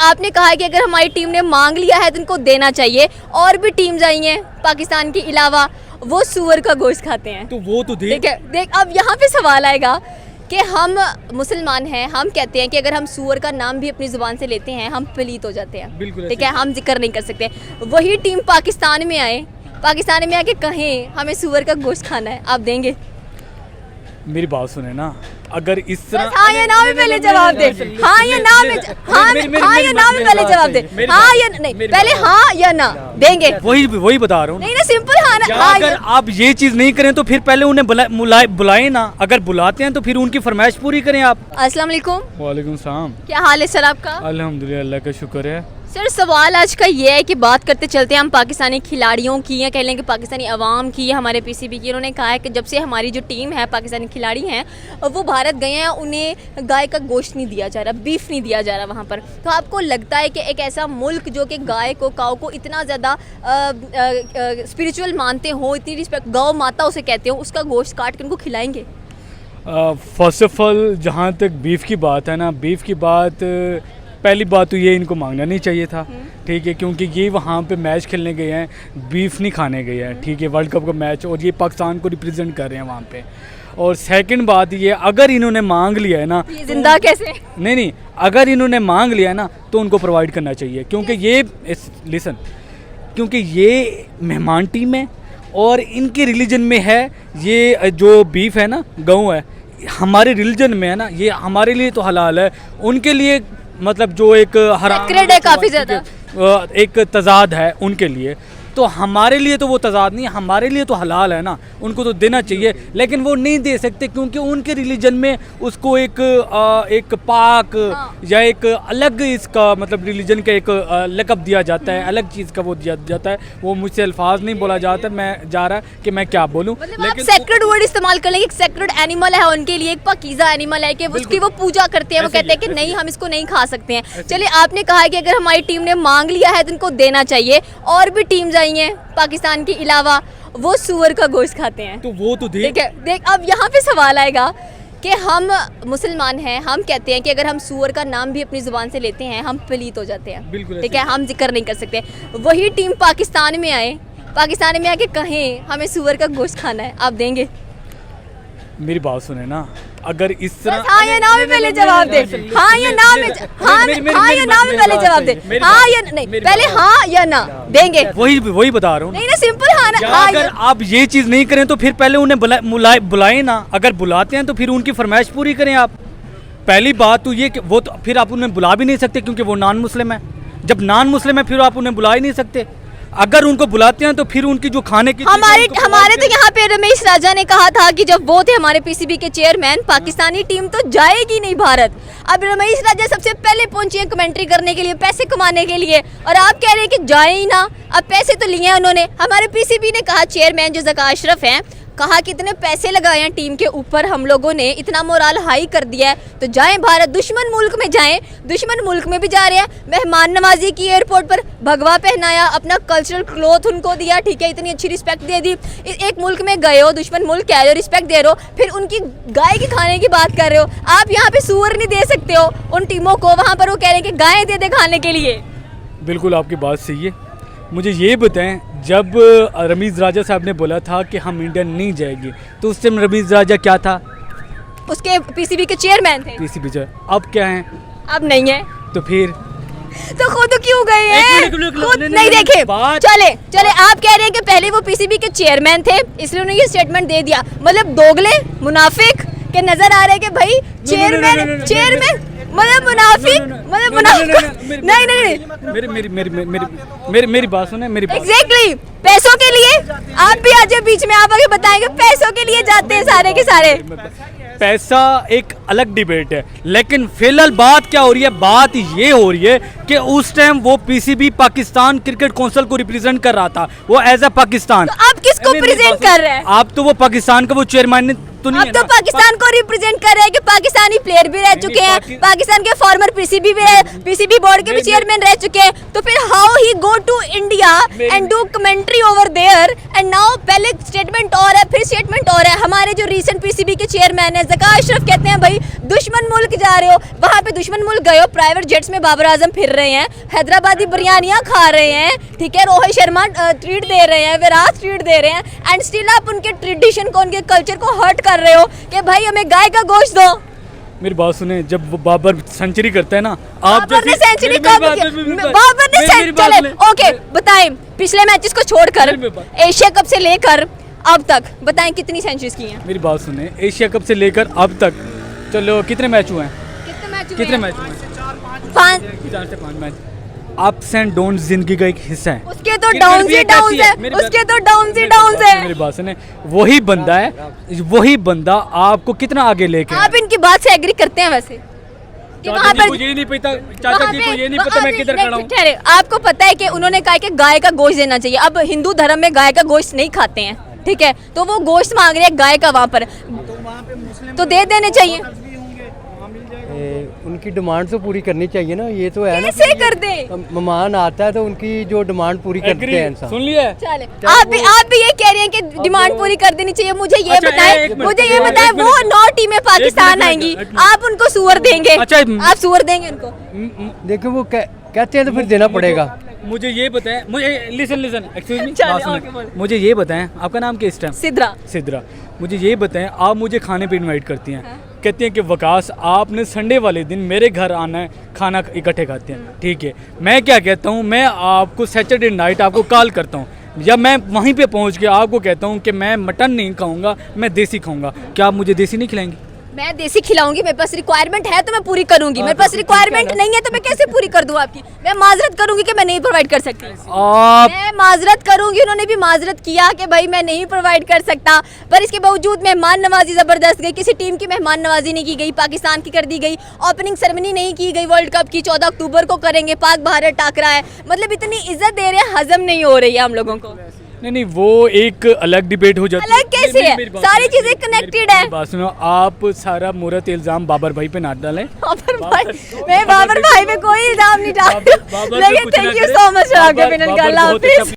आपने कहा है कि अगर हमारी टीम ने मांग लिया है तो उनको देना चाहिए, और भी टीम्स आई हैं पाकिस्तान के अलावा, वो सुअर का गोश्त खाते हैं। तो वो तो देख अब यहाँ पे सवाल आएगा कि हम मुसलमान हैं, हम कहते हैं कि अगर हम सुअर का नाम भी अपनी ज़ुबान से लेते हैं हम पलीत हो जाते हैं, ठीक है, हम जिक्र नहीं कर सकते। वही टीम पाकिस्तान में आए, पाकिस्तान में आके कहें हमें सुअर का गोश्त खाना है, आप देंगे? मेरी बात सुने ना, अगर इस तरह हाँ या ना में पहले जवाब दे, हाँ या ना में, हाँ या ना में पहले जवाब दे, हाँ या नहीं, पहले हाँ या ना देंगे। वही बता रहा हूँ नहीं ना, सिंपल हाँ ना। हाँ, अगर आप ये चीज नहीं करें तो फिर पहले उन्हें बुलाएं ना, अगर बुलाते हैं तो फिर उनकी फरमाइश पूरी करें आप। अस्सलाम वालेकुम। वालेकुम सलाम। क्या हाल है सर आपका? अल्हम्दुलिल्लाह, अल्लाह का शुक्र है। सर सवाल आज का ये है कि बात करते चलते हैं हम पाकिस्तानी खिलाड़ियों की, या कह लें कि पाकिस्तानी अवाम की, या हमारे पीसीबी की। उन्होंने कहा है कि जब से हमारी जो टीम है, पाकिस्तानी खिलाड़ी हैं, वो भारत गए हैं, उन्हें गाय का गोश्त नहीं दिया जा रहा, बीफ नहीं दिया जा रहा वहाँ पर। तो आपको लगता है कि एक ऐसा मुल्क जो कि गाय को, काऊ को इतना ज़्यादा स्पिरिचुअल मानते हो, इतनी रिस्पेक्ट गौ माता उसे कहते हो, उसका गोश्त काट के उनको खिलाएंगे? फर्स्ट ऑफ ऑल जहाँ तक बीफ की बात है ना, बीफ की बात पहली बात तो ये इनको मांगना नहीं चाहिए था, ठीक है, क्योंकि ये वहाँ पे मैच खेलने गए हैं, बीफ नहीं खाने गए हैं, ठीक है, वर्ल्ड कप का मैच, और ये पाकिस्तान को रिप्रेजेंट कर रहे हैं वहाँ पे। और सेकंड बात ये, अगर इन्होंने मांग लिया है ना, ये जिंदा कैसे? नहीं, अगर इन्होंने मांग लिया है ना तो उनको प्रोवाइड करना चाहिए, क्योंकि ये लिसन, क्योंकि ये मेहमान टीम है और इनके रिलीजन में है ये जो बीफ है ना, गऊ है, हमारे रिलीजन में है ना, ये हमारे लिए तो हलाल है, उनके लिए मतलब जो एक हराम है काफ़ी ज़्यादा, एक तजाद है उनके लिए, तो हमारे लिए तो वो तजाद नहीं है, हमारे लिए तो हलाल है ना, उनको तो देना चाहिए। लेकिन वो नहीं दे सकते क्योंकि उनके रिलीजन में उसको एक पाक या एक अलग इसका मतलब रिलीजन का एक लक़ब दिया जाता है, अलग चीज़ का वो दिया जाता है। वो मुझसे अल्फाज नहीं बोला जाता, मैं जा रहा कि मैं क्या बोलूँ, लेकिन सेक्रेड वर्ड इस्तेमाल कर लेंगे। एक सेक्रेड एनिमल है उनके लिए, एक पाकीज़ा एनिमल है कि उसकी वो पूजा करते हैं, वो कहते हैं कि नहीं हम इसको नहीं खा सकते हैं। चलिए, आपने कहा है कि अगर हमारी टीम ने मांग लिया है तो उनको देना चाहिए, और भी टीम्स आई हैं पाकिस्तान के अलावा, वो सुअर का गोश्त खाते हैं। तो वो तो देख अब यहाँ पे सवाल आएगा कि हम मुसलमान हैं, हम कहते हैं कि अगर हम सुअर का नाम भी अपनी ज़ुबान से लेते हैं हम पलीत हो जाते हैं, ठीक है, हम जिक्र नहीं कर सकते। वही टीम पाकिस्तान में आए, पाकिस्तान में आके कहें हमें सुअर का गोश्त खाना है, आप देंगे? मेरी बात सुने ना, अगर इस तरह हाँ या ना में पहले जवाब दे, हाँ या ना में, हाँ या ना में पहले जवाब दे, हाँ या नहीं, पहले हाँ या ना देंगे। वही बता रहा हूँ। नहीं ना, सिंपल हाँ ना। हाँ, अगर आप ये चीज़ नहीं करें तो फिर पहले उन्हें बुलाएं ना, अगर बुलाते हैं तो फिर उनकी फरमाइश पूरी करें आप। पहली बात तो ये कि वो तो फिर आप उन्हें बुला भी नहीं सकते क्योंकि वो नॉन मुस्लिम है। जब नॉन मुस्लिम है फिर आप उन्हें बुला ही नहीं सकते। अगर उनको बुलाते हैं तो फिर उनकी जो खाने की हमारे तो यहाँ पे रमेश राजा ने कहा था कि जब वो थे हमारे पीसीबी के चेयरमैन, पाकिस्तानी टीम तो जाएगी नहीं भारत। अब रमेश राजा सबसे पहले पहुंचे हैं कमेंट्री करने के लिए, पैसे कमाने के लिए, और आप कह रहे हैं कि जाए ही ना। अब पैसे तो लिए हैं उन्होंने। हमारे पीसीबी ने कहा, चेयरमैन जो ज़का अशरफ हैं, कहा कि इतने पैसे लगाए हैं टीम के ऊपर, हम लोगों ने इतना मोराल हाई कर दिया है तो जाएं भारत, दुश्मन मुल्क में जाएं। दुश्मन मुल्क में भी जा रहे हैं, मेहमान नवाजी की, एयरपोर्ट पर भगवा पहनाया, अपना कल्चरल क्लोथ उनको दिया, ठीक है, इतनी अच्छी रिस्पेक्ट दे दी। एक मुल्क में गए हो, दुश्मन मुल्क कह रहे हो, रिस्पेक्ट दे रहे हो, फिर उनकी गाय के खाने की बात कर रहे हो। आप यहाँ पे सूअर नहीं दे सकते हो उन टीमों को, वहाँ पर वो कह रहे हैं कि गाय दे दे खाने के लिए। बिल्कुल आपकी बात सही है। मुझे ये बताएं, जब रमीज़ राजा साहब ने बोला था कि हम इंडिया नहीं जाएगी तो उस टाइम रमीज़ राजा क्या था? उसके पीसीबी के चेयरमैन थे। पीसीबी जो अब क्या हैं? अब नहीं है। तो फिर तो खुद क्यों गए हैं? खुद नहीं देखे। चले आप कह रहे हैं कि पहले वो पीसीबी के चेयरमैन थे इसलिए उन्होंने ये स्टेटमेंट दे दिया, मतलब दोगले मुनाफिक के नजर आ रहे हैं कि भाई चेयरमैन मतलब मुनाफिक नहीं मेरी बात सुने, मेरी बात। एग्जैक्टली, पैसों के लिए आप भी आज बीच में आप आगे बताएंगे, पैसों के लिए जाते हैं सारे के सारे। पैसा एक अलग डिबेट है, लेकिन फिलहाल बात क्या हो रही है? बात ये हो रही है कि उस टाइम वो पीसीबी पाकिस्तान क्रिकेट काउंसिल को रिप्रेजेंट कर रहा था, वो एज ए पाकिस्तान। तो आप किसको प्रेजेंट कर रहे हैं? आप तो वो पाकिस्तान का वो तो नहीं अब है तो ना। पाकिस्तान को रिप्रेजेंट कर रहे हैं कि पाकिस्तानी प्लेयर भी रह चुके हैं, पाकिस्तान के फॉर्मर पीसीबी बोर्ड के भी चेयरमैन रह चुके हैं, तो फिर how he go to India and do commentary over there and now पहले स्टेटमेंट और है फिर स्टेटमेंट और है। हमारे जो रीसेंट पीसीबी के चेयरमैन है ज़का अशरफ कहते हैं भाई दुश्मन मुल्क जा रहे हो, वहाँ पे दुश्मन मुल्क गए हो, प्राइवेट जेट्स में बाबर आजम फिर रहे हैं, हैदराबादी बिरयानियाँ खा रहे हैं, ठीक है, रोहित शर्मा ट्रीट दे रहे हैं, विराट ट्रीट दे रहे हैं एंड स्टिल आप उनके ट्रेडिशन को उनके कल्चर को हर्ट कर रहे हो कि भाई हमें गाय का गोश्त दो। मेरी बात सुने, जब वो बाबर सेंचुरी करते हैं ना, बाबर ने सेंचुरी कब की? बाबर ने सेंचुरी, ओके बताएं पिछले मैचेस को छोड़कर एशिया कप से लेकर अब तक बताएं कितनी सेंचुरीज की हैं? मेरी बात सुने, एशिया कप से लेकर अब तक चलो कितने मैच हुए हैं? कितने मैच हुए हैं? 4 से 5 मैच। अप्स एंड डाउन्स जिंदगी का एक हिस्सा है। उसके तो डाउन ही डाउन है, उसके तो डाउन ही डाउन है। मेरी बात सुने, वही बंदा है, वही बंदा आपको कितना आगे लेके आप इनकी बात से एग्री करते हैं वैसे कि वहाँ चाचा जी पर को ये नहीं पता, चाचा जी को ये नहीं पता मैं किधर खड़ा हूँ। ठहरे, आपको पता है कि उन्होंने कहा कि गाय का गोश्त देना चाहिए। अब हिंदू धर्म में गाय का गोश्त नहीं खाते हैं, ठीक है, तो वो गोश्त मांग रहे हैं गाय का वहाँ पर, तो दे देने चाहिए। उनकी डिमांड तो पूरी करनी चाहिए ना, ये तो है ना। कैसे कर दे? मेहमान आता है तो उनकी जो डिमांड पूरी करते हैं इंसान। सुन लिया? चले, आप भी ये कह रहे हैं कि डिमांड पूरी कर देनी चाहिए। मुझे ये अच्छा, बताएं, एक मिनट, मुझे ये एक बताएं मिनट, वो 9 टीमें पाकिस्तान मिनट, आएंगी, एक मिनट। आप उनको सूअर देंगे? अच्छा, आप सूअर देंगे उनको? देखो वो कहते हैं तो फिर देना पड़ेगा। मुझे ये बताएं, मुझे लिसन एक्सक्यूज मी, चलो, बात सुने। ओके, बोलो। मुझे ये बताएं, आपका नाम क्या इस टाइम? सिद्रा। सिद्रा। मुझे ये बताएं, आप मुझे खाने पे इनवाइट करती हैं, कहती हैं कि वकास आपने संडे वाले दिन मेरे घर आना है, खाना इकट्ठे खाते हैं, ठीक है। मैं क्या कहता हूँ, मैं आपको सैटरडे नाइट आपको कॉल करता हूँ, या मैं वहीं पे पहुँच के आपको कहता हूँ कि मैं मटन नहीं खाऊंगा, मैं देसी खाऊंगा, क्या आप मुझे देसी नहीं खिलाएंगी? मैं देसी खिलाऊंगी, मेरे पास रिक्वायरमेंट है तो मैं पूरी करूंगी, मेरे पास रिक्वायरमेंट नहीं है तो मैं कैसे पूरी कर दूं आपकी? मैं माजरत करूंगी कि मैं नहीं प्रोवाइड कर सकती। आप मैं माजरत करूंगी, उन्होंने भी माजरत किया कि भाई मैं नहीं प्रोवाइड कर सकता, पर इसके बावजूद मेहमान नवाजी ज़बरदस्त गई। किसी टीम की मेहमान नवाजी नहीं की गई, पाकिस्तान की कर दी गई। ओपनिंग सेरेमनी नहीं की गई वर्ल्ड कप की, 14 अक्टूबर को करेंगे, पाक भारत टाकरा है, मतलब इतनी इज्जत दे रहे हैं, हजम नहीं हो रही है हम लोगों को। नहीं, वो एक अलग डिबेट हो जाती है। अलग कैसे है? सारी चीजें कनेक्टेड है। बात सुनो, आप सारा मुरत इल्जाम बाबर भाई पे ना डालें। बाबर भाई, मैं बाबर भाई पे कोई इल्जाम नहीं डाल रही, बाबर पे लेकिन कुछ ना थैंक यू करें। सो मच बाबर अल्लाह बहुत हाफिज। अच्छा